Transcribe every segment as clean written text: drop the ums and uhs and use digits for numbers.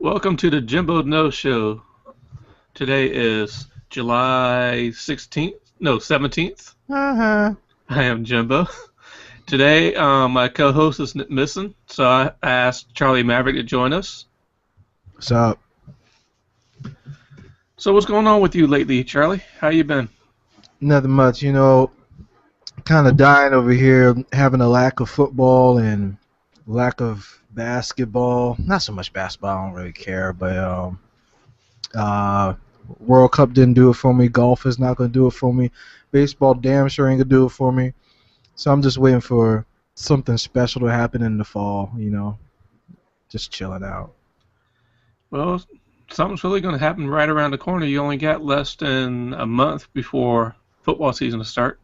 Welcome to the Jimbo Knows show. Today is July 16th, no, 17th. Uh-huh. I am Jimbo. Today, my co-host is missing, so I asked Charlie Maverick to join us. What's up? So what's going on with you lately, Charlie? How you been? Nothing much, kind of dying over here, having a lack of football and lack of basketball. Not so much basketball, I don't really care, but uh, World Cup didn't do it for me. Golf is not going to do it for me. Baseball damn sure ain't going to do it for me. So I'm just waiting for something special to happen in the fall, just chilling out. Well, something's really going to happen right around the corner. You only got less than a month before football season to start.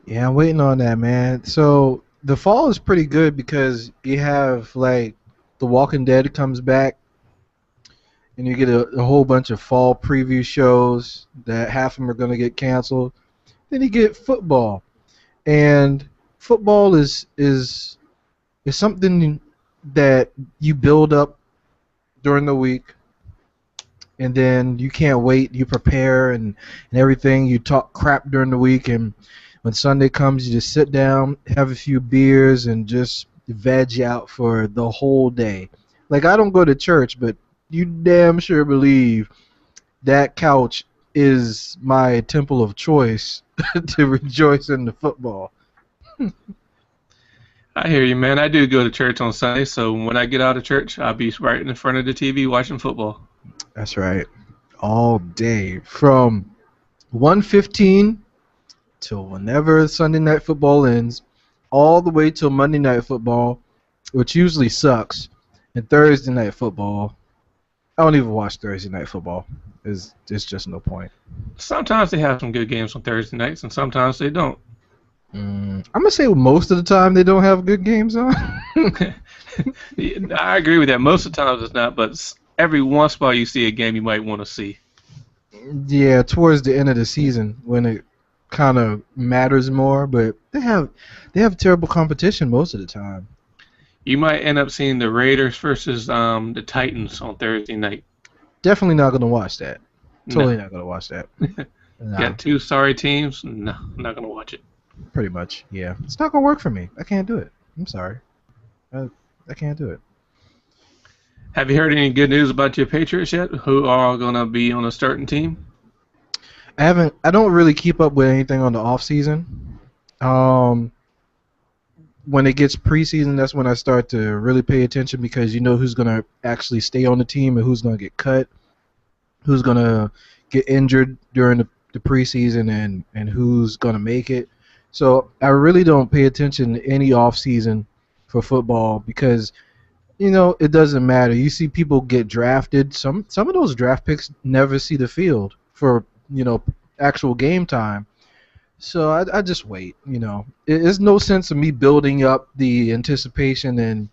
Yeah, I'm waiting on that, man. So the fall is pretty good because you have like The Walking Dead comes back, and you get a whole bunch of fall preview shows that half of them are going to get canceled. Then you get football, and football is something that you build up during the week, and then you can't wait. You prepare and everything. You talk crap during the week, and when Sunday comes, you just sit down, have a few beers, and just veg out for the whole day. Like, I don't go to church, but you damn sure believe that couch is my temple of choice to rejoice in the football. I hear you, man. I do go to church on Sunday, so when I get out of church, I'll be right in front of the TV watching football. That's right. All day from 1:15 till whenever Sunday night football ends, all the way till Monday night football, which usually sucks, and Thursday night football. I don't even watch Thursday night football. There's just no point. Sometimes they have some good games on Thursday nights, and sometimes they don't. I'm gonna say most of the time they don't have good games on. I agree with that. Most of the times it's not, but every once in a while you see a game you might want to see. Yeah, towards the end of the season when it kind of matters more, but they have terrible competition most of the time. You might end up seeing the Raiders versus the Titans on Thursday night. Definitely not gonna watch that. No. Totally not gonna watch that. Nah, Got two sorry teams? No, I'm not going to watch it. pretty much. Yeah, it's not gonna work for me. I can't do it. I'm sorry. I can't do it. Have you heard any good news about your Patriots yet? Who are going to be on a starting team? I haven't. I don't really keep up with anything on the off season. Um, when it gets preseason, that's when I start to really pay attention because you know who's gonna actually stay on the team and who's gonna get cut, who's gonna get injured during the preseason, and who's gonna make it. So I really don't pay attention to any off season for football because it doesn't matter. You see people get drafted. Some of those draft picks never see the field for actual game time. So I just wait. There's no sense of me building up the anticipation and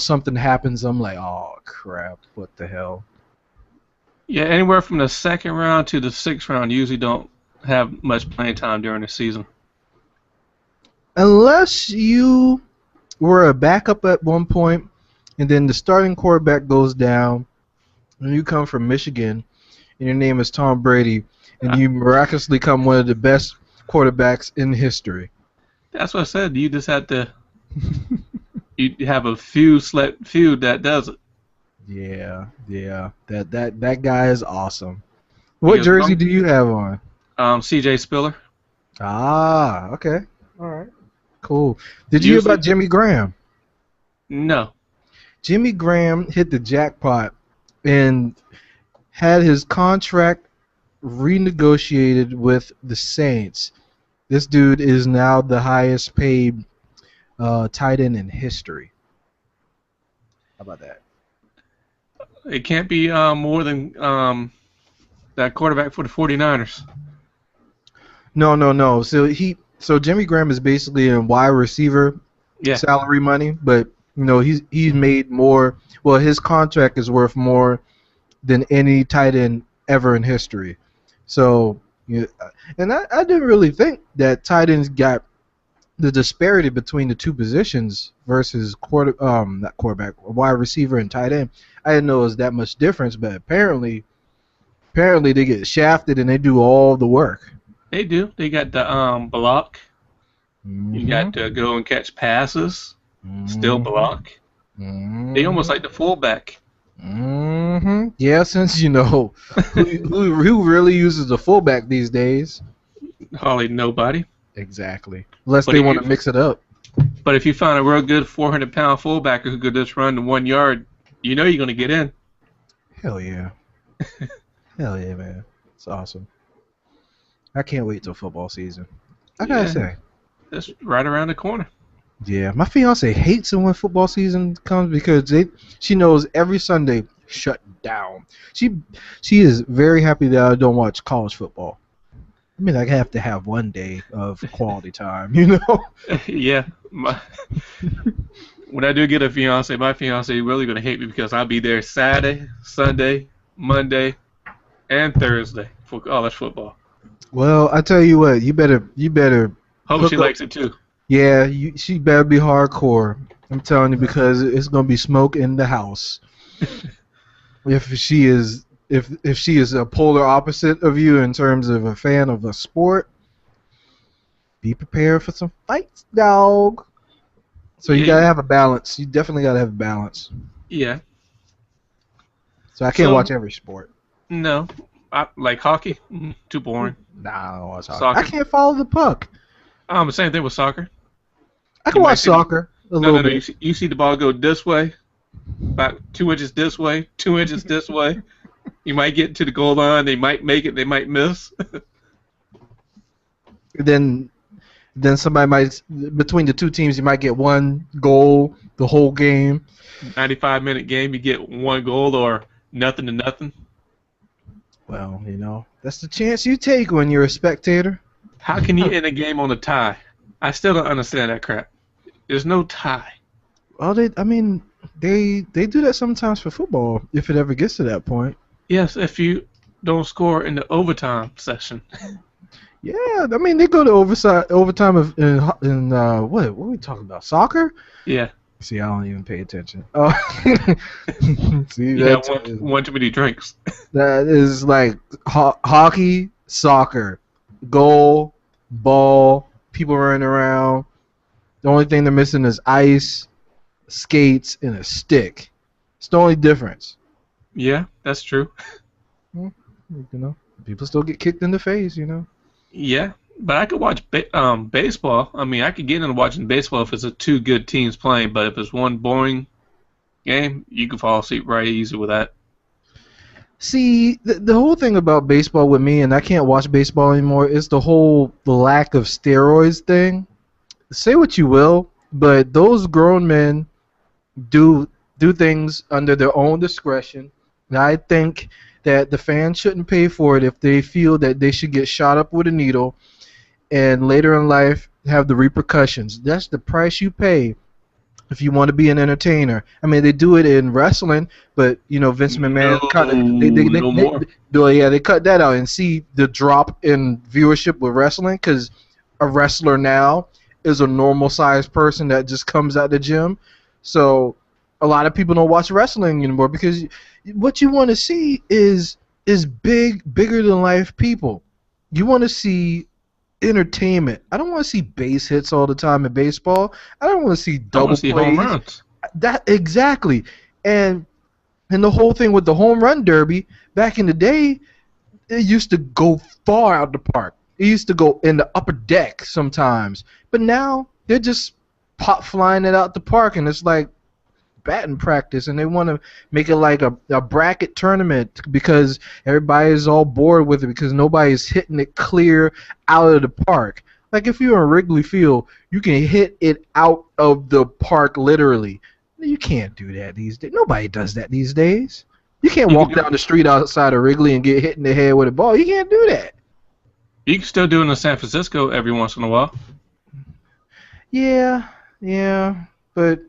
something happens. I'm like, oh crap, what the hell? Yeah, anywhere from the second round to the sixth round usually don't have much playing time during the season. Unless you were a backup at one point, and then the starting quarterback goes down, and you come from Michigan, and your name is Tom Brady, and you miraculously become one of the best quarterbacks in history. That's what I said. You just have to. You have a few few that does it. Yeah. That guy is awesome. What Because jersey do you have on? C.J. Spiller. Ah, okay. All right. Cool. Did you hear Usually, about Jimmy Graham? no. Jimmy Graham hit the jackpot and had his contract renegotiated with the Saints. This dude is now the highest paid tight end in history. How about that? It can't be more than that quarterback for the 49ers. No. So Jimmy Graham is basically a wide receiver Yeah. salary money, but he's made more. Well, his contract is worth more than any tight end ever in history. So, and I didn't really think that tight ends got the disparity between the two positions versus not quarterback, wide receiver and tight end. I didn't know it was that much difference, but apparently they get shafted and they do all the work. They do. They got the block. You Mm-hmm. got to go and catch passes. Still Mm-hmm. block. They almost Mm-hmm. like the fullback. Mm-hmm. Yeah, since you know who really uses the fullback these days. Hardly nobody. Exactly. Unless But they if want you to mix it up. but if you find a real good 400-pound fullbacker who could just run the 1 yard, you know you're going to get in. Hell yeah. Hell yeah, man. It's awesome. I can't wait till football season. I gotta Yeah, say. that's right around the corner. Yeah, my fiance hates it when football season comes because she knows every Sunday shut down. She is very happy that I don't watch college football. I mean, I have to have one day of quality time, you know? Yeah, when I do get a fiance, my fiance is really going to hate me because I'll be there Saturday, Sunday, Monday, and Thursday for college football. Well, I tell you what, you better Hope she hook up. likes it too. Yeah, she better be hardcore. I'm telling you because it's gonna be smoke in the house. If she is a polar opposite of you in terms of a fan of a sport, be prepared for some fights, dog. So you Yeah, gotta have a balance. You definitely gotta have a balance. yeah. So I can't watch So every sport. no, I like hockey. Too boring. Nah, I don't watch hockey. I Soccer. can't follow the puck. Same thing with soccer. I You can might watch see the soccer a no, little no, no. bit. You see the ball go this way, about 2 inches this way, 2 inches this way. You might get to the goal line. They might make it. They might miss. Then somebody might between the two teams you might get one goal the whole game. 95-minute game, you get one goal or nothing to nothing. Well, that's the chance you take when you're a spectator. How can you end a game on a tie? I still don't understand that crap. There's no tie. Well, they do that sometimes for football if it ever gets to that point. Yes, if you don't score in the overtime session. Yeah, I mean they go to overtime in what are we talking about? Soccer? Yeah, See, I don't even pay attention. Oh, see you have one too many drinks. that is like hockey, soccer, goal, ball, people running around. The only thing they're missing is ice, skates, and a stick. It's the only difference. Yeah, that's true. Hmm, people still get kicked in the face. Yeah, but I could watch baseball. I mean, I could get into watching baseball if it's a two good teams playing, but if it's one boring game, you can fall asleep right easy with that. See, the whole thing about baseball with me, and I can't watch baseball anymore, is the lack of steroids thing. Say what you will, but those grown men do things under their own discretion. And I think that the fans shouldn't pay for it if they feel that they should get shot up with a needle and later in life have the repercussions. That's the price you pay if you want to be an entertainer. I mean, they do it in wrestling, but Vince No, McMahon cut it. no more. They cut that out and see the drop in viewership with wrestling because a wrestler now is a normal sized person that just comes out the gym. So a lot of people don't watch wrestling anymore because what you want to see is bigger than life people. You want to see entertainment. I don't want to see base hits all the time in baseball. I don't want to see I want double to see home plays. runs. That exactly. And the whole thing with the home run derby back in the day, it used to go far out the park. It used to go in the upper deck sometimes. But now they're just pop flying it out the park, and it's like batting practice, and they want to make it like a bracket tournament because everybody is all bored with it because nobody's hitting it clear out of the park. Like if you're in Wrigley Field, you can hit it out of the park literally. You can't do that these days. Nobody does that these days. You can't You can walk do down the street outside of Wrigley and get hit in the head with a ball. You can't do that. You can still do it in San Francisco every once in a while. Yeah, but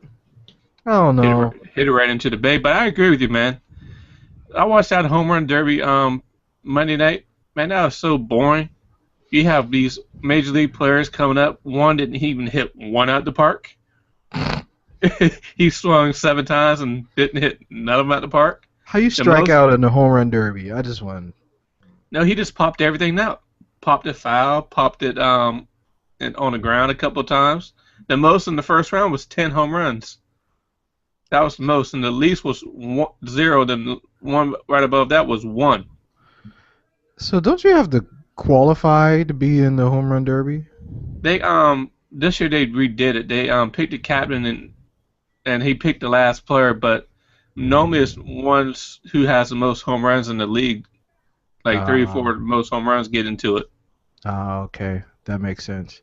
I don't Hit know. hit it right into the bay. But I agree with you, man. I watched that home run derby Monday night. Man, that was so boring. You have these major league players coming up. One didn't even hit one out the park. He swung 7 times and didn't hit none of them at the park. How you The strike most, out in the home run derby? I just won. no, he just popped everything out. Popped it foul, popped it on the ground a couple of times. The most in the first round was 10 home runs. That was the most, and the least was 0. Then the one right above that was 1. So don't you have to qualify to be in the home run derby? They this year they redid it. They picked a captain and he picked the last player, but normally it's ones who has the most home runs in the league, like 3 or 4 most home runs get into it. Okay, that makes sense.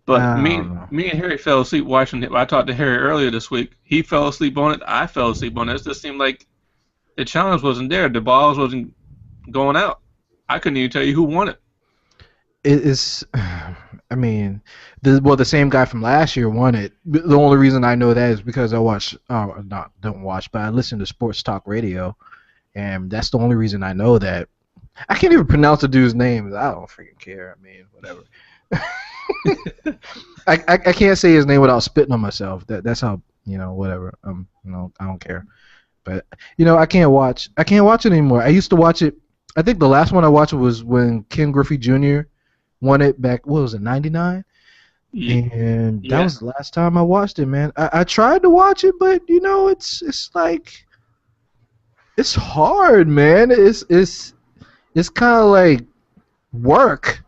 But I me don't know. me and Harry fell asleep watching it. I talked to Harry earlier this week. He fell asleep on it. I fell asleep on it. It just seemed like the challenge wasn't there. The balls wasn't going out. I couldn't even tell you who won it. It is. I mean, the same guy from last year won it. The only reason I know that is because I watch, not don't watch, but I listen to sports talk radio, and that's the only reason I know that. I can't even pronounce the dude's name. I don't freaking care. I mean, whatever. I can't say his name without spitting on myself. That's how whatever. I don't care. But I can't watch it anymore. I used to watch it. I think the last one I watched was when Ken Griffey Jr. won it back. What was it, '99? And that Yeah. was the last time I watched it, man. I tried to watch it, but it's like it's hard, man. It's kind of like work.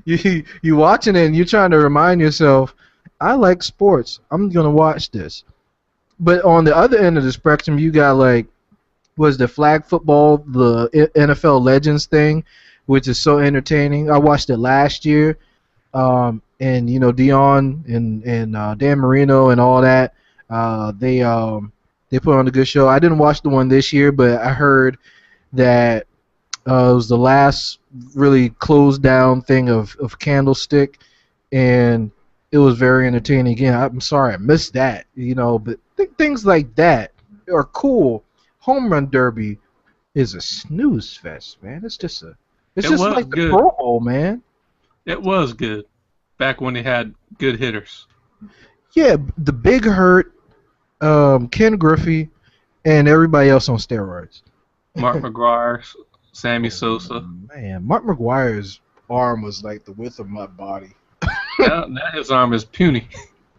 You watching it and you're trying to remind yourself, I like sports. I'm gonna watch this. But on the other end of the spectrum, you got like was the flag football, the NFL Legends thing, which is so entertaining. I watched it last year, and Dion and Dan Marino and all that. They put on a good show. I didn't watch the one this year, but I heard that it was the last really closed down thing of Candlestick, and it was very entertaining. Again, I'm sorry I missed that, but things like that are cool. Home Run Derby is a snooze fest, man. It's It just was like the good. Pro Bowl, man. It was good. Back when they had good hitters. Yeah, the Big Hurt, Ken Griffey, and everybody else on steroids. Mark McGuire, Sammy Oh Sosa. man, Mark McGuire's arm was like the width of my body. Now his arm is puny.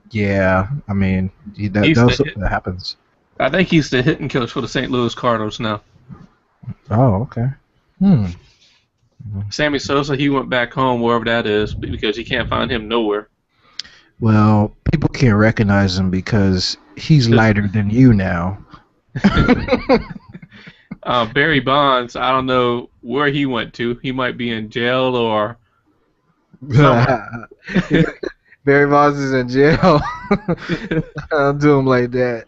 Yeah, I mean, He's the that happens. I think he's the hitting coach for the St. Louis Cardinals now. Oh, okay. Hmm. Sammy Sosa, he went back home wherever that is because you can't find him nowhere. Well, people can't recognize him because he's lighter than you now. Barry Bonds, I don't know where he went to. He might be in jail or somewhere. Barry Bonds is in jail. Don't do him like that.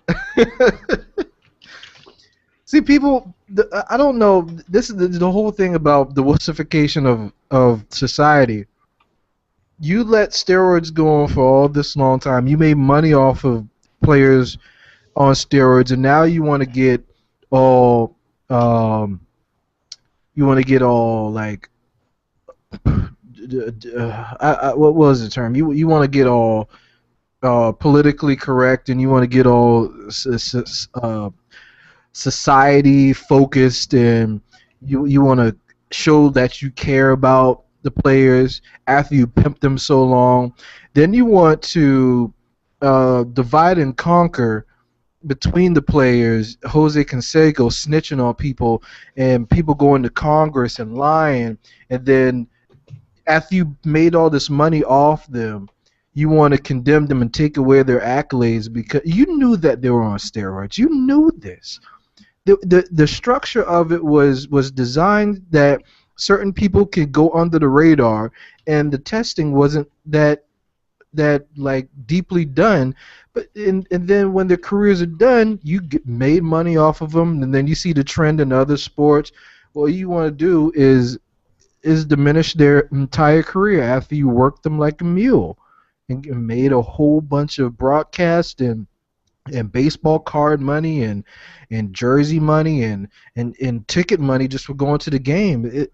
See, people, I don't know. This is the whole thing about the wussification of society. You let steroids go on for all this long time. You made money off of players on steroids, and now you want to get all, like, what was the term? You want to get all politically correct, and you want to get all society focused, and you want to show that you care about the players after you pimp them so long. Then you want to divide and conquer between the players. Jose Canseco snitching on people, and people going to Congress and lying, and then after you made all this money off them, you want to condemn them and take away their accolades because you knew that they were on steroids. You knew this. The structure of it was designed that certain people could go under the radar, and the testing wasn't that like deeply done. But and then when their careers are done, you made money off of them, and then you see the trend in other sports. What you want to do is diminish their entire career after you worked them like a mule and made a whole bunch of broadcast and baseball card money and jersey money and ticket money just for going to the game.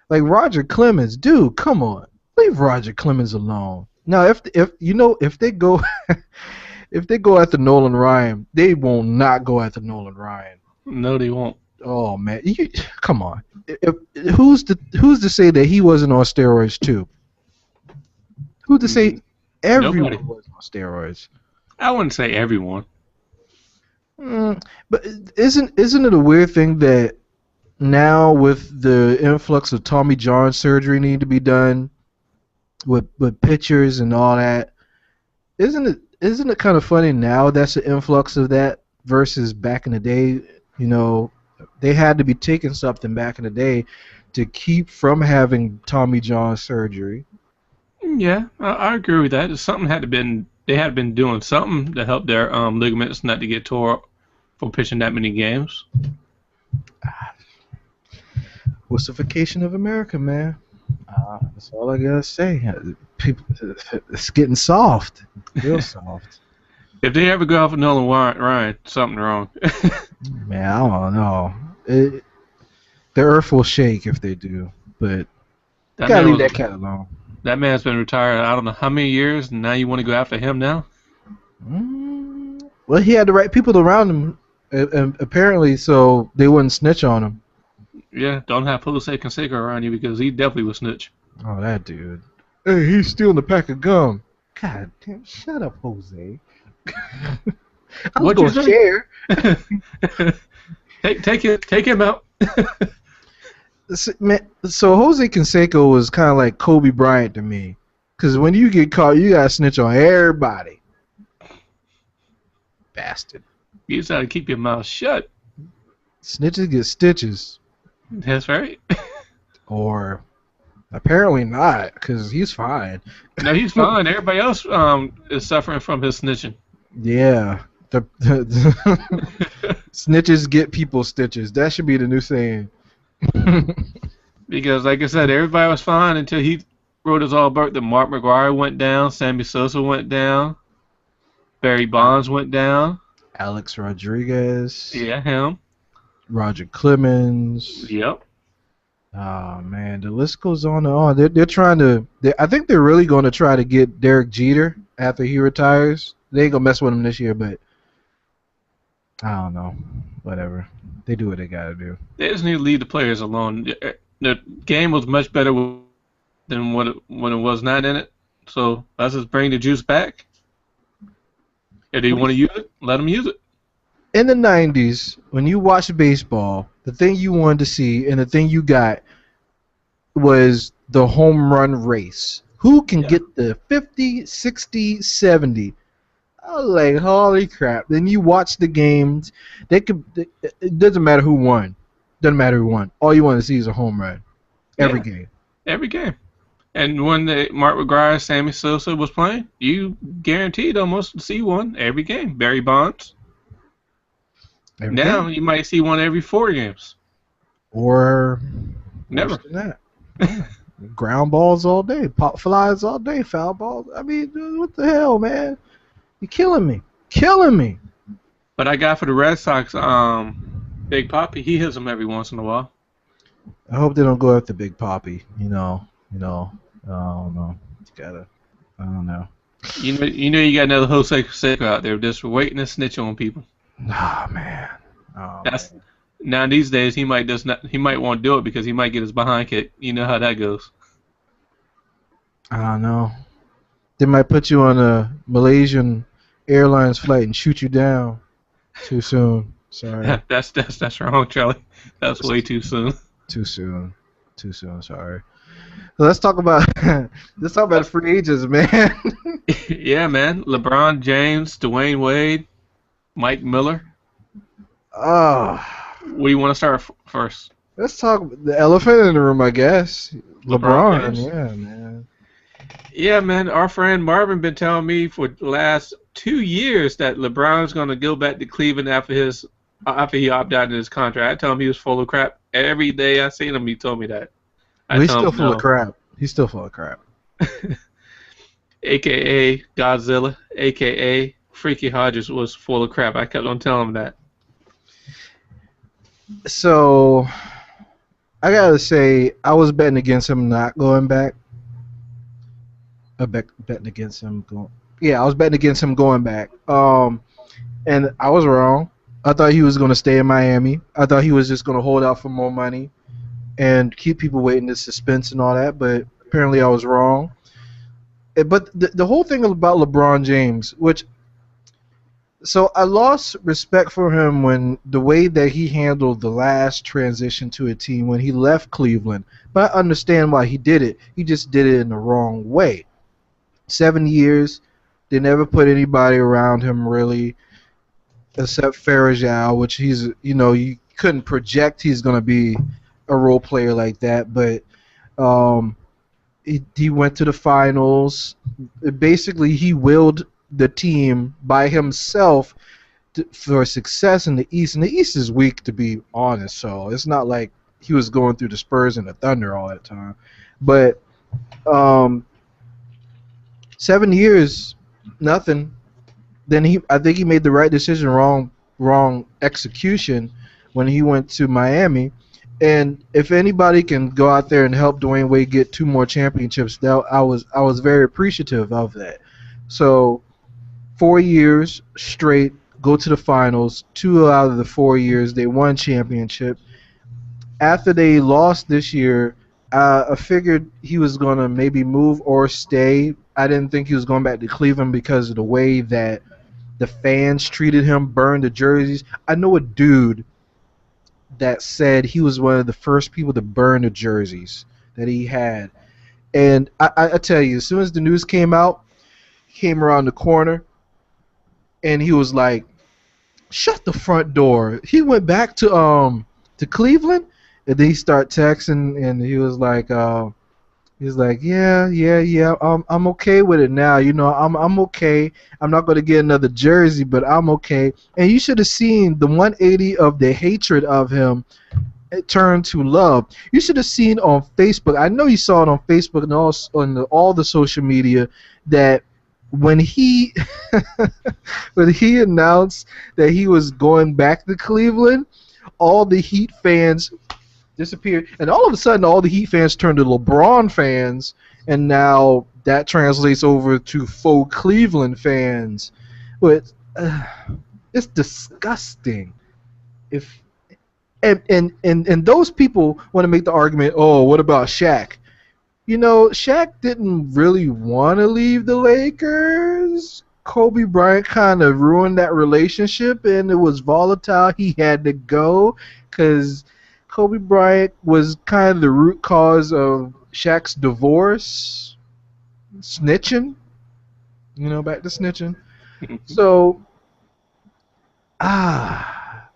Like Roger Clemens, dude, come on, leave Roger Clemens alone. Now, if you know if they go if they go after Nolan Ryan, they will not go after Nolan Ryan. No, they won't. Oh man, come on. Who's to say that he wasn't on steroids too? Who's to say Nobody. everyone was on steroids? I wouldn't say everyone. But isn't it a weird thing that now with the influx of Tommy John surgery need to be done with pictures and all that? Isn't it kind of funny now that's an influx of that versus back in the day? You know, they had to be taking something back in the day to keep from having Tommy John surgery. Yeah, I agree with that. Something had to been they had been doing something to help their ligaments not to get tore up for pitching that many games. Wussification of America, man. That's all I gotta say. People, it's getting soft, real soft. If they ever go off of Nolan Ryan, something wrong. Man, I don't know. The earth will shake if they do, but That gotta man leave was that cat alone. that man's been retired I don't know how many years, and now you want to go after him now? Well, he had the right people around him, apparently, so they wouldn't snitch on him. Yeah, don't have Jose Canseco around you because he definitely was snitch. Oh, that dude. Hey, he's stealing a pack of gum. God damn, shut up, Jose. I was What'd you gonna say? share. Take him out. Man, so Jose Canseco was kind of like Kobe Bryant to me, because when you get caught, you gotta snitch on everybody. Bastard. You just got to keep your mouth shut. Snitches get stitches, That's right. or apparently not, because he's fine. No, he's fine. Everybody else is suffering from his snitching. Yeah, the snitches get people stitches. That should be the new saying. Because, like I said, everybody was fine until he wrote us all about that Mark McGwire went down, Sammy Sosa went down, Barry Bonds went down. Alex Rodriguez. Yeah, him. Roger Clemens. Yep. Oh man, the list goes on and on. They're trying to. I think they're really going to try to get Derek Jeter after he retires. They ain't gonna mess with him this year, but I don't know. Whatever. They do what they gotta do. They just need to leave the players alone. The game was much better than when it was not in it. So let's just bring the juice back. If they want to use it, let them use it. In the 90s, when you watched baseball, the thing you wanted to see and the thing you got was the home run race. Who can get the 50, 60, 70? I was like, holy crap. Then you watch the games. It doesn't matter who won. Doesn't matter who won. All you want to see is a home run. Every game. Every game. And when Mark McGwire, Sammy Sosa was playing, you guaranteed almost to see one every game. Barry Bonds. Now you might see one every 4 games. Or never. Worse than that. Ground balls all day, pop flies all day, foul balls. I mean, dude, what the hell, man? You're killing me. Killing me. But I got for the Red Sox, Big Poppy, he hits them every once in a while. I hope they don't go after Big Poppy. You know. I don't know. I don't know. You know you got another Jose Canseco out there just waiting to snitch on people. Oh man. Now these days he might want to do it because he might get his behind kicked. You know how that goes. I don't know. They might put you on a Malaysian Airlines flight and shoot you down too soon. Sorry. That's wrong, Charlie. That's way too soon. Too soon. Sorry. So let's talk about the free agents, man. Yeah, man. LeBron James, Dwayne Wade, Mike Miller. Oh. What do you want to start first? Let's talk the elephant in the room, I guess. LeBron. James? Yeah, man. Yeah, man. Our friend Marvin been telling me for the last 2 years that LeBron's going to go back to Cleveland after he opted out of his contract. I told him he was full of crap. Every day I seen him, he told me that. He's still full of crap. He's still full of crap. AKA Godzilla, AKA Freaky Hodges was full of crap. I kept on telling him that. So, I gotta say, I was betting against him not going back. Betting against him going. Yeah, I was betting against him going back. And I was wrong. I thought he was gonna stay in Miami. I thought he was just gonna hold out for more money and keep people waiting, the suspense and all that. But apparently, I was wrong. But the whole thing about LeBron James, which so I lost respect for him when the way that he handled the last transition to a team when he left Cleveland. But I understand why he did it. He just did it in the wrong way. 7 years, they never put anybody around him really, except Farajal, which you couldn't project he's gonna be a role player like that. But um, he went to the finals. Basically, he willed the team by himself for success in the East. And the East is weak, to be honest. So it's not like he was going through the Spurs and the Thunder all that time. But um, 7 years, nothing. Then I think he made the right decision, wrong execution when he went to Miami. And if anybody can go out there and help Dwayne Wade get 2 more championships, that I was very appreciative of that. So 4 years straight, go to the finals. 2 out of the 4 years they won championship. After they lost this year, I figured he was gonna maybe move or stay. I didn't think he was going back to Cleveland because of the way that the fans treated him, burned the jerseys. I know a dude that said he was one of the first people to burn the jerseys that he had. And I tell you, as soon as the news came out, he came around the corner, and he was like, "Shut the front door." He went back to Cleveland, and then he started texting, and he was like, yeah, yeah, yeah. I'm okay with it now. I'm okay. I'm not gonna get another jersey, but I'm okay. And you should have seen the 180 of the hatred of him. It turned to love. You should have seen on Facebook. I know you saw it on Facebook and all the social media that when he when he announced that he was going back to Cleveland, all the Heat fans disappeared, and all of a sudden, all the Heat fans turned to LeBron fans, and now that translates over to faux Cleveland fans. But it's disgusting. If and those people want to make the argument, oh, what about Shaq? Shaq didn't really want to leave the Lakers. Kobe Bryant kind of ruined that relationship, and it was volatile. He had to go because Kobe Bryant was kind of the root cause of Shaq's divorce, snitching. Back to snitching. So, I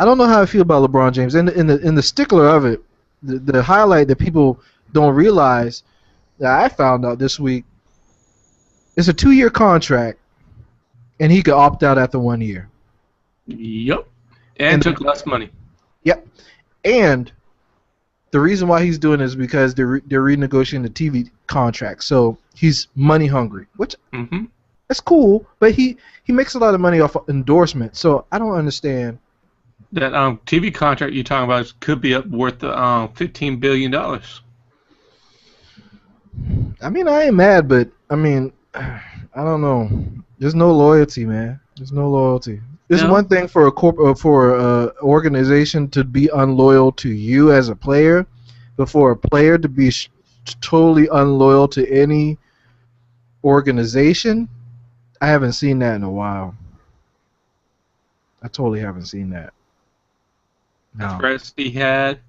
don't know how I feel about LeBron James. And in the stickler of it, the highlight that people don't realize that I found out this week, it's a 2-year contract, and he could opt out after 1 year. Yep. And took less money. Yep. And the reason why he's doing it is because they're renegotiating the TV contract. So he's money hungry, which that's cool. But he makes a lot of money off of endorsement. So I don't understand. That TV contract you're talking about could be up worth $15 billion. I mean, I ain't mad, but I mean, I don't know. There's no loyalty, man. There's no loyalty. It's one thing for a organization to be unloyal to you as a player, but for a player to be totally unloyal to any organization, I haven't seen that in a while. I totally haven't seen that. No. The threats he had,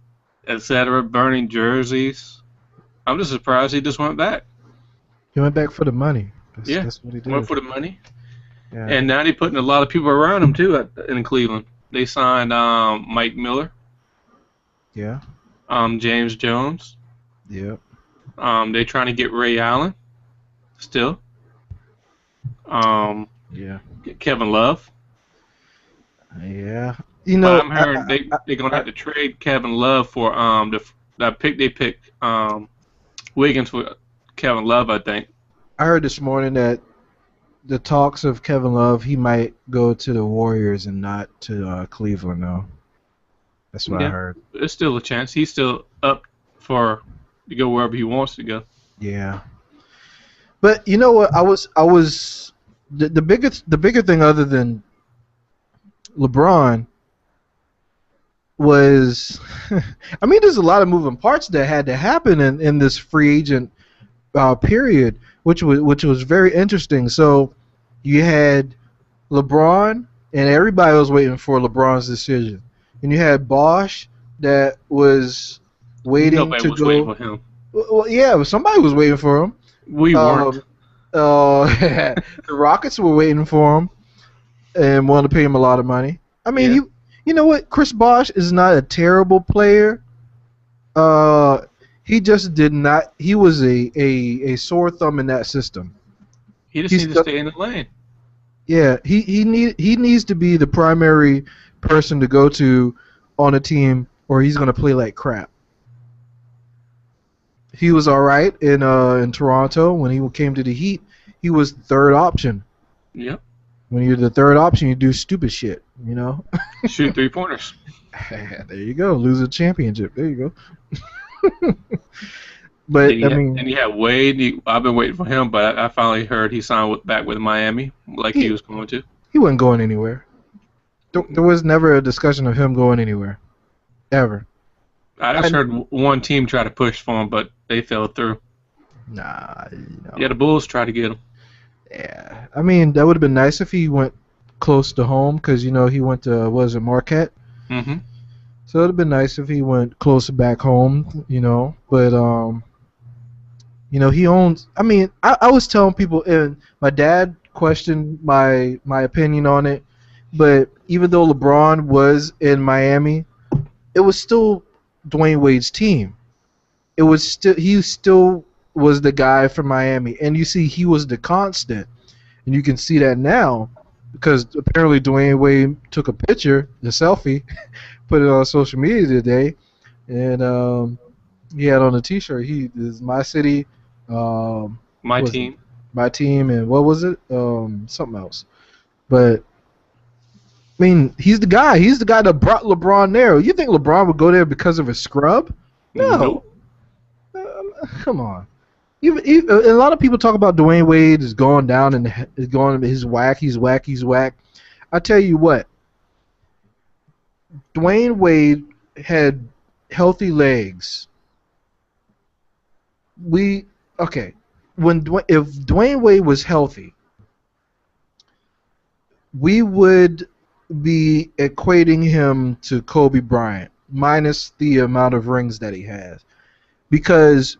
etc., burning jerseys. I'm just surprised he just went back. He went back for the money. That's what he did. Went for the money. Yeah. And now they're putting a lot of people around him, too, in Cleveland. They signed Mike Miller. Yeah. James Jones. Yep. They're trying to get Ray Allen still. Yeah. Kevin Love. Yeah. But I'm hearing they're going to have to trade Kevin Love for that pick they picked Wiggins for Kevin Love, I think. I heard this morning that the talks of Kevin Love, he might go to the Warriors and not to Cleveland, though. That's what I Yeah, heard. there's still a chance. He's still up for to go wherever he wants to go. Yeah. But you know what? I was the bigger thing other than LeBron was, I mean, there's a lot of moving parts that had to happen in this free agent period, which was very interesting. So you had LeBron, and everybody was waiting for LeBron's decision, and you had Bosch that was waiting Nobody to was waiting go. for him. Well, yeah, somebody was waiting for him. We weren't. Um, the Rockets were waiting for him and wanted to pay him a lot of money. I mean, Yeah, you know what? Chris Bosh is not a terrible player. Uh, he just did not. He was a sore thumb in that system. he just He's needs to stay in the lane. yeah. He needs to be the primary person to go to on a team, or he's gonna play like crap. He was all right in Toronto when he came to the Heat. He was third option. Yep. When you're the third option, you do stupid shit. You know. Shoot 3-pointers. There you go. Lose a championship. There you go. Then But he I had, mean, and he had Wade. I've been waiting for him, but I finally heard he signed back with Miami, like he he was going to. he wasn't going anywhere. There was never a discussion of him going anywhere, ever. I just I, heard one team try to push for him, but they fell through. nah, Yeah, the Bulls tried to get him. yeah. I mean, that would have been nice if he went close to home, because he went to, what was it, Marquette? Hmm. So it would have been nice if he went closer back home. But he owns. I mean, I was telling people, and my dad questioned my opinion on it, but even though LeBron was in Miami, it was still Dwayne Wade's team. It was still he still was the guy from Miami, and you see he was the constant, and you can see that now because apparently Dwayne Wade took a picture, a selfie, put it on social media today, and he had on a T-shirt. He is my city. My Was it team. my team, and what was it? Something else. But I mean, he's the guy. He's the guy that brought LeBron there. You think LeBron would go there because of a scrub? No. Nope. Come on. A lot of people talk about Dwayne Wade is going down and is going his whack. He's whack. He's whack. I tell you what. Dwayne Wade had healthy legs. Okay. If Dwayne Wade was healthy, we would be equating him to Kobe Bryant, minus the amount of rings that he has. Because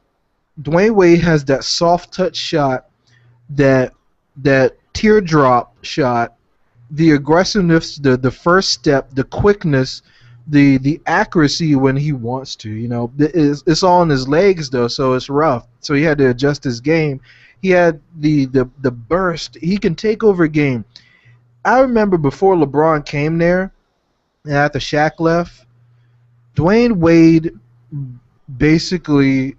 Dwayne Wade has that soft touch shot, that teardrop shot, the aggressiveness, the first step, the quickness, the accuracy when he wants to. It's all in his legs though, so it's rough. So he had to adjust his game. He had the burst. He can take over a game. I remember before LeBron came there, and after Shaq left, Dwayne Wade basically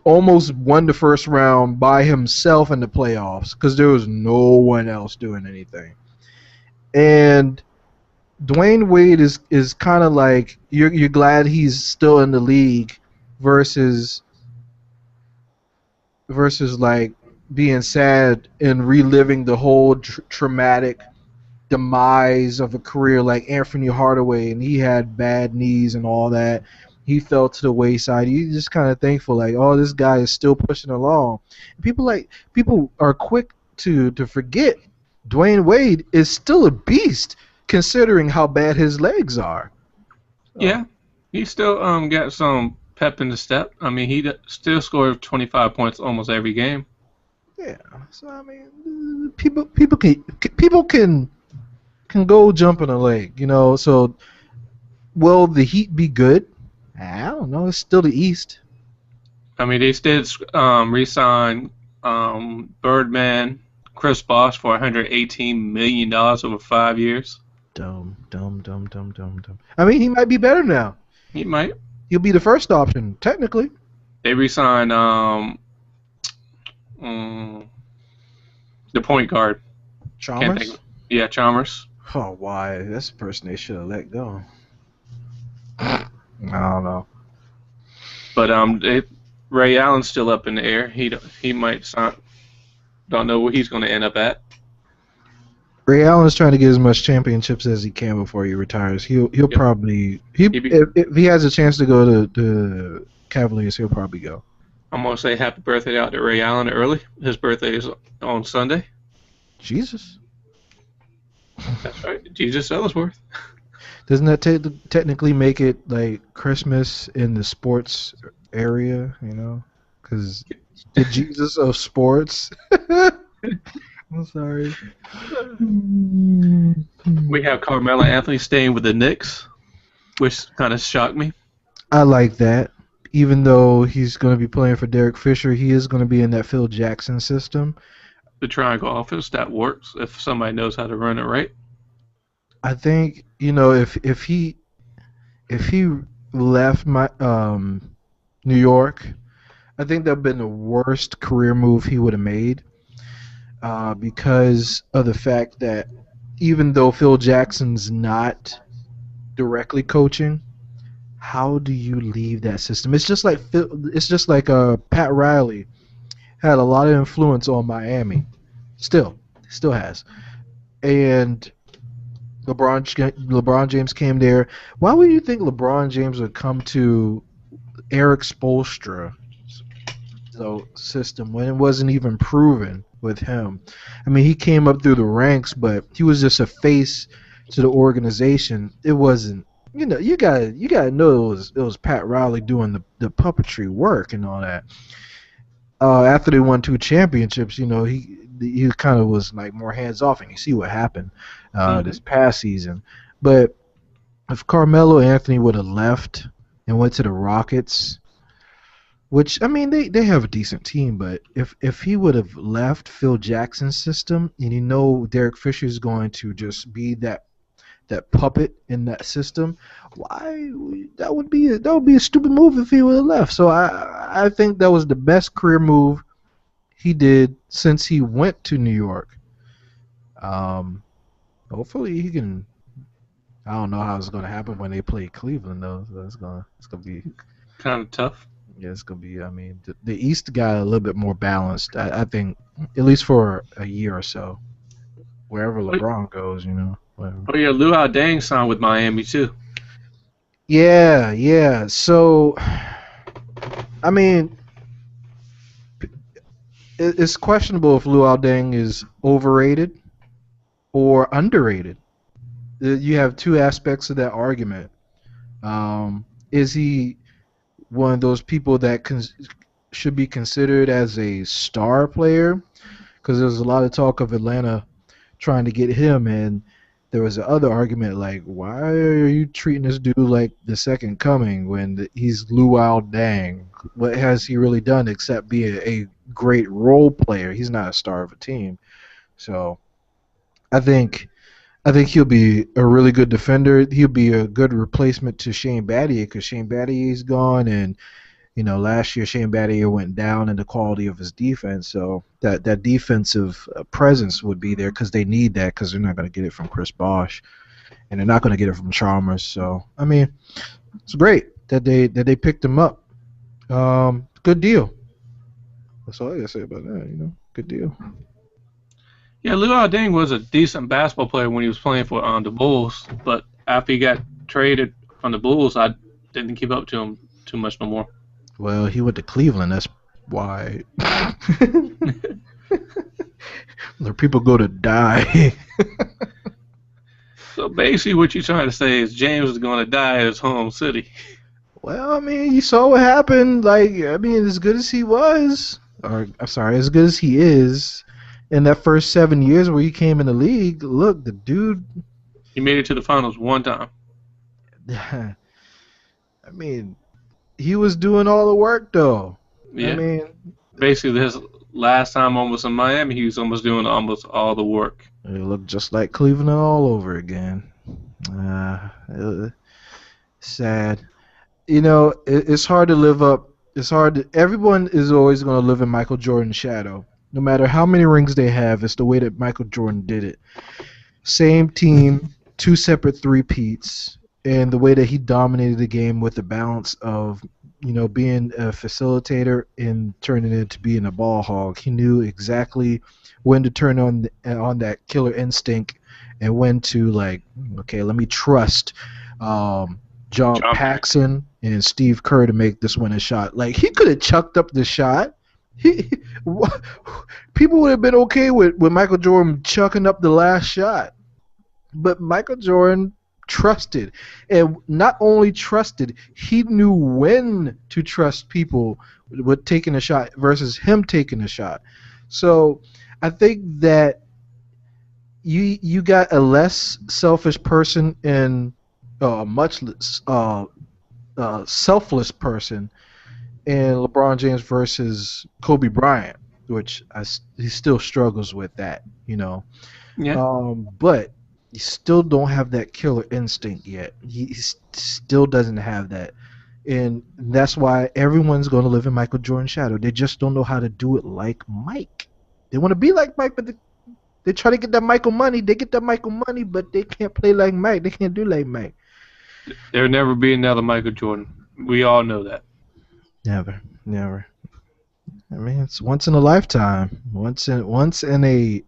almost won the first round by himself in the playoffs because there was no one else doing anything. And Dwayne Wade is kind of like you're glad he's still in the league versus like being sad and reliving the whole traumatic demise of a career like Anthony Hardaway, and he had bad knees and all that. He fell to the wayside. You just kind of thankful, like, oh, this guy is still pushing along. People are quick to forget Dwayne Wade is still a beast considering how bad his legs are. So, Yeah, he still got some pep in the step. I mean, still scored 25 points almost every game. yeah. So I mean, people can go jump in a leg. So will the Heat be good? I don't know. It's still the East. I mean, they did re-sign Birdman, Chris Bosh for $118 million over 5 years. Dumb, dumb, dumb, dumb, dumb, dumb. I mean, he might be better now. He might. He'll be the first option, technically. They re-signed um, the point guard. Can't think Chalmers? of. Yeah, Chalmers. Oh, why? That's the person they should have let go. I don't know. But Ray Allen's still up in the air. He might sign. Don't know where he's going to end up at. Ray Allen's trying to get as much championships as he can before he retires. He'll Yep. probably He be, if he has a chance to go to the Cavaliers, he'll probably go. I'm going to say happy birthday out to Ray Allen early. His birthday is on Sunday. Jesus, That's right. Jesus Ellsworth. doesn't that technically make it like Christmas in the sports area? You know, because the Jesus of sports. I'm sorry. We have Carmelo Anthony staying with the Knicks, which kind of shocked me. I like that. Even though he's going to be playing for Derek Fisher, he is going to be in that Phil Jackson system. The triangle offense that works if somebody knows how to run it right. I think if he left my New York, I think that'd been the worst career move he would have made because of the fact that even though Phil Jackson's not directly coaching, how do you leave that system? It's just like Pat Riley had a lot of influence on Miami, still has, and LeBron James came there. Why would you think LeBron James would come to Eric Spoelstra system when it wasn't even proven with him? I mean, he came up through the ranks, but he was just a face to the organization. It wasn't. You gotta know it was Pat Riley doing the puppetry work and all that. After they won two championships, he kind of was like more hands off, and you see what happened this past season. But if Carmelo Anthony would have left and went to the Rockets, which I mean they have a decent team, but if he would have left Phil Jackson's system, and Derek Fisher is going to just be that puppet in that system, why that would be a stupid move if he would have left. So I think that was the best career move he did since he went to New York. Hopefully he can. I don't know how it's going to happen when they play Cleveland though. So it's gonna be Kind of tough. yeah, it's gonna be. I mean, the East got a little bit more balanced. I think at least for a year or so, wherever LeBron goes, whatever. Oh yeah, Luau Deng signed with Miami too. Yeah, yeah. So, I mean, it's questionable if Luau Deng is overrated or underrated. You have two aspects of that argument. Is he one of those people that should be considered as a star player? Because there's a lot of talk of Atlanta trying to get him, and there was the other argument like, why are you treating this dude like the second coming when he's Luau Deng? What has he really done except be a great role player? He's not a star of a team. So I think he'll be a really good defender. He'll be a good replacement to Shane Battier because Shane Battier's gone, and last year Shane Battier went down in the quality of his defense. So that defensive presence would be there because they need that because they're not going to get it from Chris Bosh, and they're not going to get it from Chalmers. So I mean, it's great that they picked him up. Good deal. That's all I gotta say about that. Good deal. Yeah, Luau Deng was a decent basketball player when he was playing for the Bulls, but after he got traded from the Bulls, I didn't keep up to him too much no more. Well, he went to Cleveland. That's why. Where people go to die. So basically, what you're trying to say is James is going to die at his home city. Well, I mean, you saw what happened. Like, I mean, as good as he was, or I'm sorry, as good as he is, in that first 7 years where he came in the league, look, the dude. He made it to the finals one time. I mean, he was doing all the work, though. Yeah. I mean, basically, his last time almost in Miami, he was almost doing almost all the work. it looked just like Cleveland all over again. Sad. It's hard to live up. It's hard. Everyone is always going to live in Michael Jordan's shadow. No matter how many rings they have, it's the way that Michael Jordan did it. Same team, two separate three-peats. and the way that he dominated the game with the balance of being a facilitator and turning it into being a ball hog. He knew exactly when to turn on that killer instinct and when to like, okay, let me trust um, John John Paxson. Paxson and Steve Kerr to make this winning shot. Like he could have chucked up the shot. He, people would have been okay with Michael Jordan chucking up the last shot. But Michael Jordan trusted, and not only trusted, he knew when to trust people with taking a shot versus him taking a shot. So I think that you got a less selfish person and a much less selfless person in LeBron James versus Kobe Bryant, which he still struggles with that. Yeah. But he still don't have that killer instinct yet. He still doesn't have that. And that's why everyone's going to live in Michael Jordan's shadow. They just don't know how to do it like Mike. They want to be like Mike, but they try to get that Michael money. They get that Michael money, but they can't play like Mike. They can't do like Mike. There'll never be another Michael Jordan. We all know that. Never, never. I mean, it's once in a lifetime. Once in a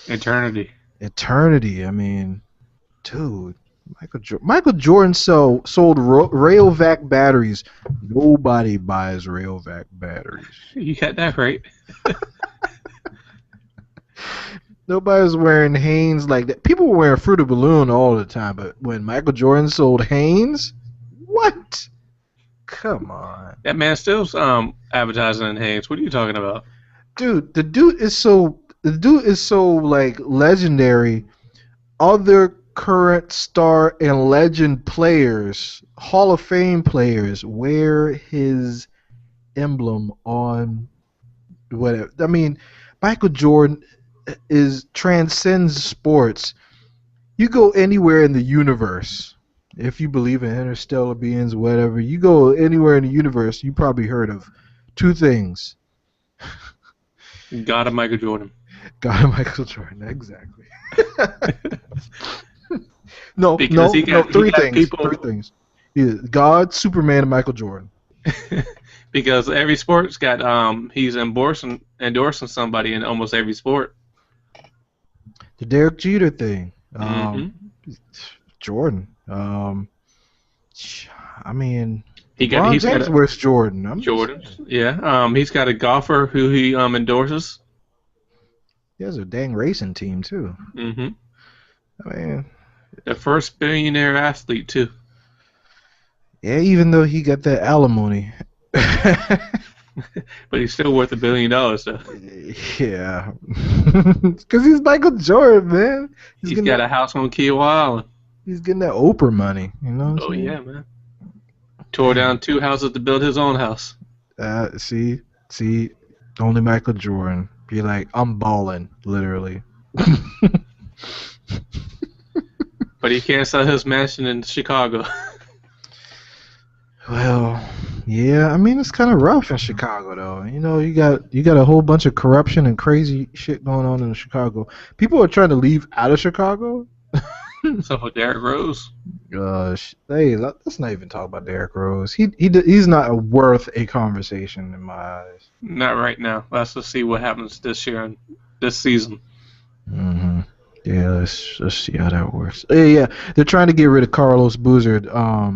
Eternity. eternity. I mean, dude, Michael Jordan sold Rayovac batteries. Nobody buys Rayovac batteries. You got that right. Nobody's wearing Hanes like that. People were wearing Fruit of Balloon all the time, but when Michael Jordan sold Hanes, what? Come on, That man still's advertising in Hanes. What are you talking about? dude. The dude is so like legendary. Other current star and legend players, Hall of Fame players, wear his emblem on whatever. I mean, Michael Jordan transcends sports. You go anywhere in the universe, if you believe in interstellar beings, whatever. You go anywhere in the universe, you probably heard of two things. God of Michael Jordan. God and Michael Jordan, exactly. No, Because three things. people. Three things. Yeah, God, Superman, and Michael Jordan. Because every sport's got he's endorsing somebody in almost every sport. The Derek Jeter thing. Jordan. I mean, He's James got versus Jordan. Jordan. Yeah. He's got a golfer who he endorses. He has a dang racing team too. Mm-hmm. I mean, The first billionaire athlete too. yeah, even though he got that alimony. But he's still worth $1 billion though. Yeah, because he's Michael Jordan, man. He's got a house on Kiawah Island. He's getting that Oprah money, you know. Oh yeah, man. Tore down 2 houses to build his own house. See, only Michael Jordan. Be like, I'm balling, literally. But he can't sell his mansion in Chicago. Well, yeah, I mean it's kind of rough in Chicago, though. You know, you got a whole bunch of corruption and crazy shit going on in Chicago. People are trying to leave out of Chicago. So for Derrick Rose. Hey, let's not even talk about Derrick Rose. He's not worth a conversation in my eyes. Not right now. Let's just see what happens this year and this season. Mm-hmm. Yeah, let's see how that works. Yeah, they're trying to get rid of Carlos Boozer.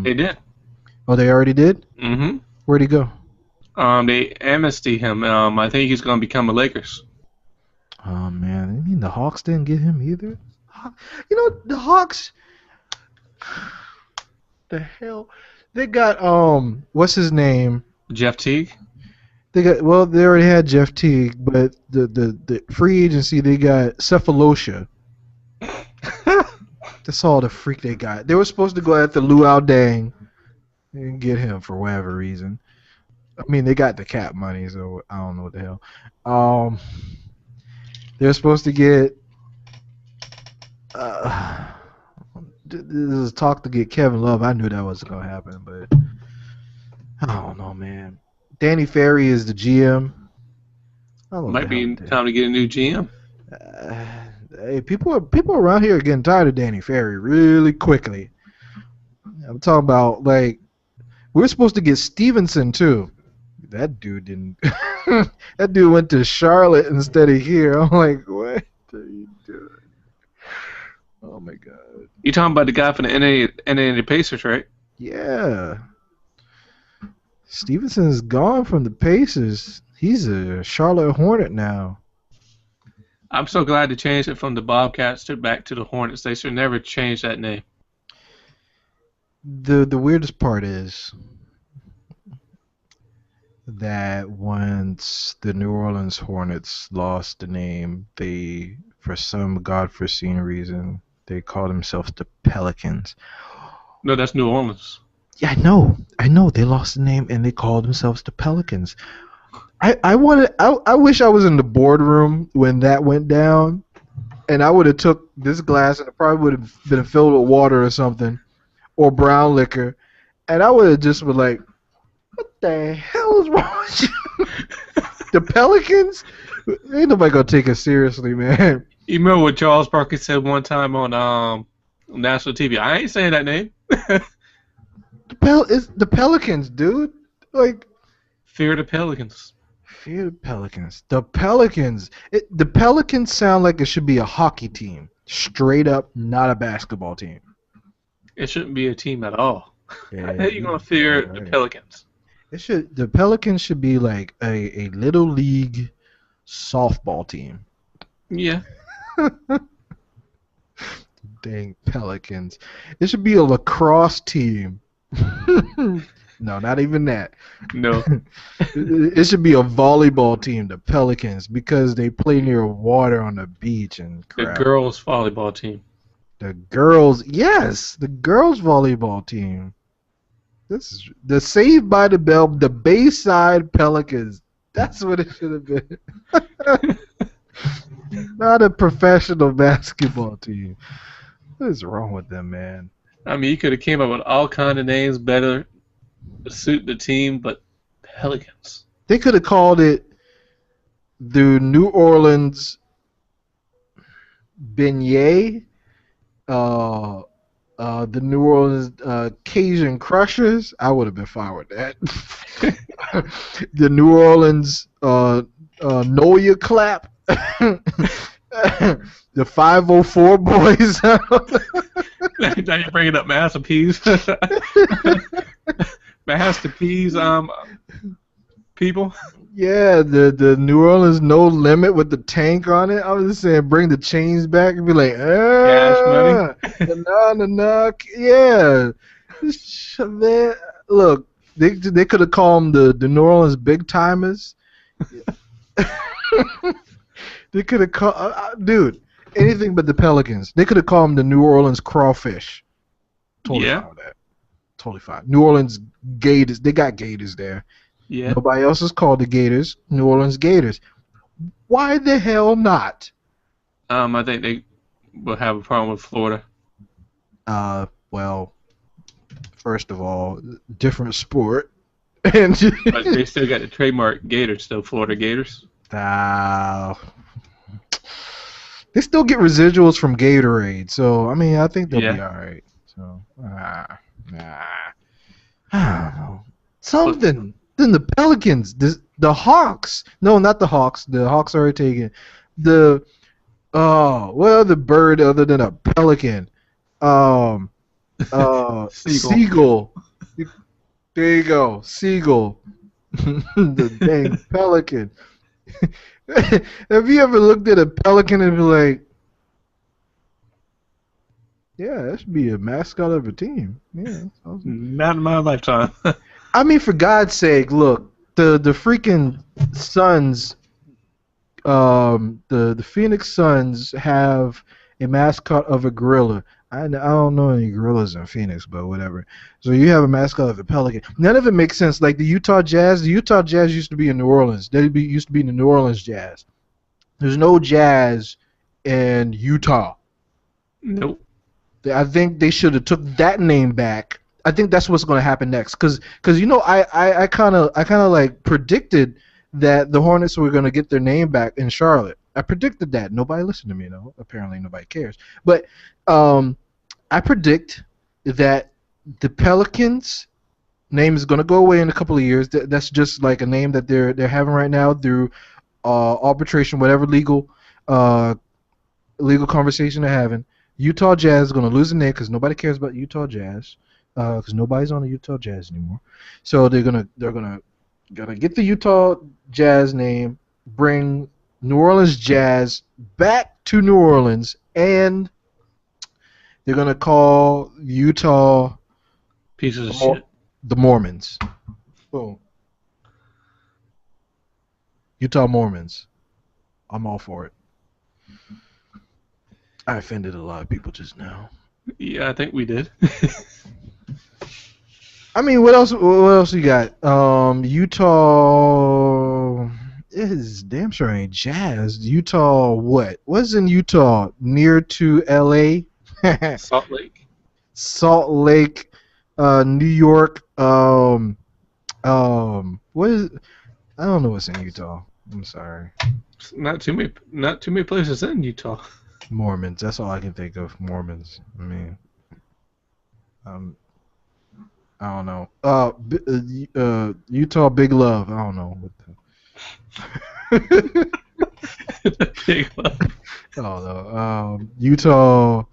They did. Oh, they already did? Mm-hmm. Where'd he go? They amnesty him. I think he's going to become a Lakers. Oh man, you mean the Hawks didn't get him either? You know the Hawks. The hell, they got what's his name? Jeff Teague. They already had Jeff Teague, but the free agency they got Cephalosha. That's all the freak they got. They were supposed to go after Luau Dang and get him for whatever reason. I mean, they got the cap money, so I don't know what the hell. They're supposed to get. This is talk to get Kevin Love. I knew that wasn't gonna happen, but I don't know, man. Danny Ferry is the GM. Might be time to get a new GM. Hey, people around here are getting tired of Danny Ferry really quickly. I'm talking about like we're supposed to get Stevenson too. That dude didn't. That dude went to Charlotte instead of here. I'm like, what are you doing? Oh my god. You talking about the guy from the NA Pacers, right? Yeah. Stevenson's gone from the Pacers. He's a Charlotte Hornet now. I'm so glad they changed it from the Bobcats to back to the Hornets. They should never change that name. The weirdest part is that once the New Orleans Hornets lost the name, they, for some godforeseen reason, they called themselves the Pelicans. No, that's New Orleans. Yeah, I know. They lost the name and they called themselves the Pelicans. I wish I was in the boardroom when that went down, and I would have took this glass and it probably would have been filled with water or something, or brown liquor, and I would have just been like, "What the hell is wrong with you?" The Pelicans? Ain't nobody gonna take us seriously, man. You remember what Charles Barkley said one time on national TV? I ain't saying that name. It's the Pelicans, dude. Like, Fear the Pelicans. fear the Pelicans. The Pelicans. The Pelicans sound like it should be a hockey team. Straight up, not a basketball team. It shouldn't be a team at all. Yeah, How you gonna fear right. the Pelicans? The Pelicans should be like a little league softball team. Yeah. Dang Pelicans. It should be a lacrosse team. No, not even that. No. It should be a volleyball team, the Pelicans, because they play near water on the beach and The crap. girls volleyball team. The girls, yes, the girls volleyball team. This is the Saved by the Bell, the Bayside Pelicans. That's what it should have been. Not a professional basketball team. What is wrong with them, man? I mean, you could have came up with all kind of names better to suit the team, but Pelicans. They could have called it the New Orleans Beignet, the New Orleans Cajun Crushers. I would have been fine with that. The New Orleans Noya Clap. The 504 boys. Now you're bringing up Master P's. Master P's people. Yeah, the New Orleans No Limit with the tank on it. I was just saying, bring the chains back and be like, Cash money. nah, yeah. Man, look, they could have called them the New Orleans Big Timers. They could have called, dude, anything but the Pelicans. They could have called them the New Orleans Crawfish. Totally Yeah. fine with that. Totally fine. New Orleans Gators. They got Gators there. Yeah. Nobody else is called the Gators. New Orleans Gators. Why the hell not? I think they will have a problem with Florida. Well, first of all, different sport. And But they still got the trademark Gators, still Florida Gators. They still get residuals from Gatorade, so I mean, I think they'll be Yeah. all right. So, I don't know. Something. Then the Pelicans, the Hawks. No, not the Hawks. The Hawks are already taken. What other bird other than a pelican? Seagull. There you go, seagull. The dang pelican. Have you ever looked at a pelican and be like, yeah, that should be a mascot of a team. Yeah. Not in my lifetime. I mean, for God's sake, look, the freaking Suns, the Phoenix Suns have a mascot of a gorilla. I don't know any gorillas in Phoenix, but whatever. So you have a mascot of a pelican. None of it makes sense. Like the Utah Jazz used to be in New Orleans. Used to be in the New Orleans Jazz. There's no Jazz in Utah. Nope. I think they should have took that name back. I think that's what's going to happen next, because you know I kind of like predicted that the Hornets were going to get their name back in Charlotte. I predicted that. Nobody listened to me, though. Apparently nobody cares. But I predict that the Pelicans name is going to go away in a couple of years. That's just like a name that they're having right now through arbitration, whatever uh, legal conversation they're having. Utah Jazz is going to lose the name because nobody cares about Utah Jazz because nobody's on the Utah Jazz anymore. So they're gonna get the Utah Jazz name, bring New Orleans Jazz back to New Orleans, and they're gonna call Utah Pieces the, of shit. the Mormons. Boom. Utah Mormons. I'm all for it. I offended a lot of people just now. Yeah, I think we did. I mean, what else? What else you got? Utah is damn sure ain't Jazz. Utah, what? What's in Utah? Near to L.A. Salt Lake. Salt Lake, New York. What is? I don't know what's in Utah. I'm sorry. Not too many places in Utah. Mormons. That's all I can think of. Mormons. I mean, I don't know. Utah Big Love. I don't know. Big love. I don't know. Utah.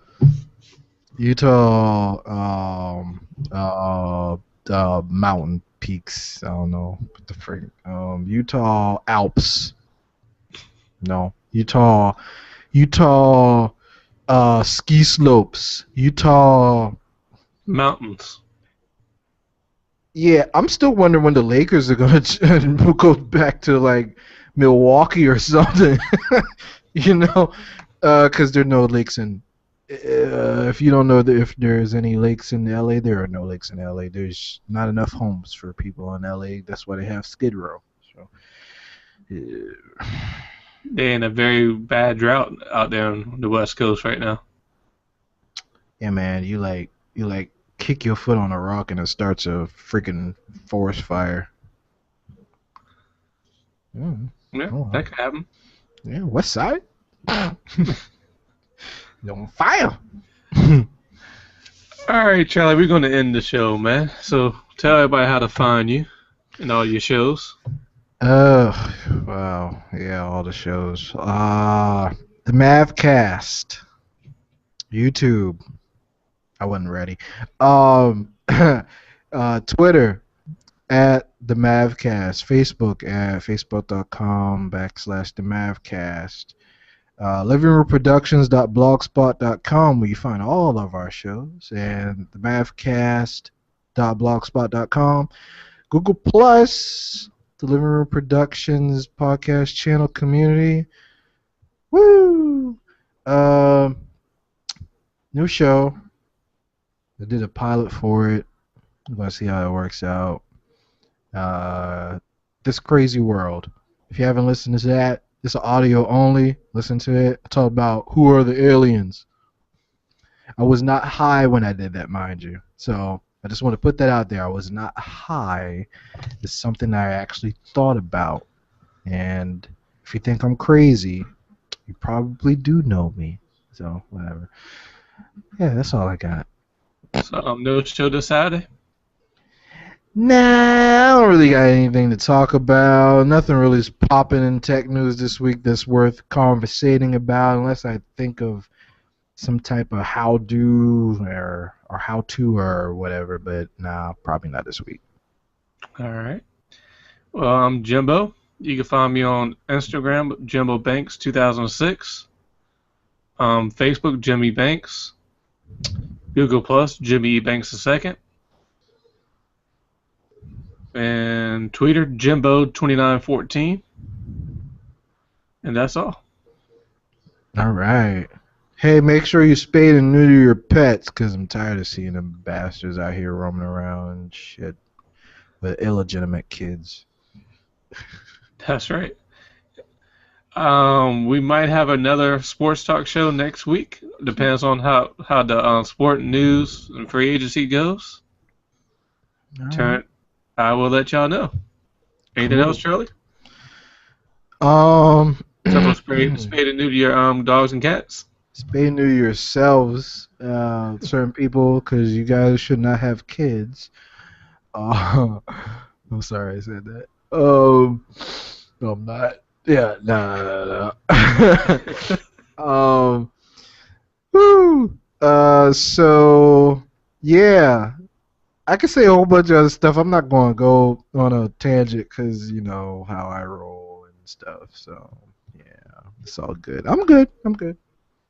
Mountain peaks. I don't know. What the frick? Utah Alps. No. Utah. Ski slopes. Utah. Mountains. Yeah, I'm still wondering when the Lakers are gonna go back to like Milwaukee or something. Because there are no lakes in. If you don't know if there's any lakes in LA, there are no lakes in LA. There's not enough homes for people in LA. That's why they have Skid Row. So, They're in a very bad drought out there on the West Coast right now. yeah, man, you kick your foot on a rock and it starts a freaking forest fire. Yeah, Oh, that could happen. yeah, West Side. On fire. All right, Charlie, we're going to end the show, man. So tell everybody how to find you and all your shows. Wow, yeah, all the shows. The Mavcast, YouTube. I wasn't ready. Twitter at the Mavcast, Facebook at facebook.com/the Mavcast. livingroomproductions.blogspot.com where you find all of our shows, and the Mavcast.blogspot.com. Google Plus, the Living Room Productions podcast channel community. Woo! New show. I did a pilot for it. I'm going to see how it works out. This Crazy World. If you haven't listened to that, it's audio only. Listen to it. I talk about who are the aliens. I was not high when I did that, mind you. So I just want to put that out there. I was not high. It's something I actually thought about. And if you think I'm crazy, you probably do know me. So whatever. Yeah, that's all I got. So no show this Saturday? Nah, I don't really got anything to talk about. Nothing really is popping in tech news this week that's worth conversating about, unless I think of some type of how-do or how-to or whatever. But nah, probably not this week. All right. Well, I'm Jimbo. You can find me on Instagram, Jimbo Banks 2006. Facebook, Jimmy Banks. Google Plus, Jimmy E. Banks II. And Twitter, Jimbo2914. And that's all. All right. Hey, make sure you spade and neuter your pets, because I'm tired of seeing them bastards out here roaming around and shit with illegitimate kids. That's right. We might have another sports talk show next week. Depends on how the sport news and free agency goes. Right. I will let y'all know. Anything else, Charlie? Um, Except for spade and neuter your dogs and cats. spay neuter yourselves, certain people, because you guys should not have kids. Uh, I'm sorry I said that. No, I'm not. Yeah, no, no, no. Woo. So yeah, I could say a whole bunch of other stuff. I'm not going to go on a tangent because you know how I roll and stuff. So yeah, it's all good. I'm good. I'm good.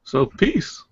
So peace.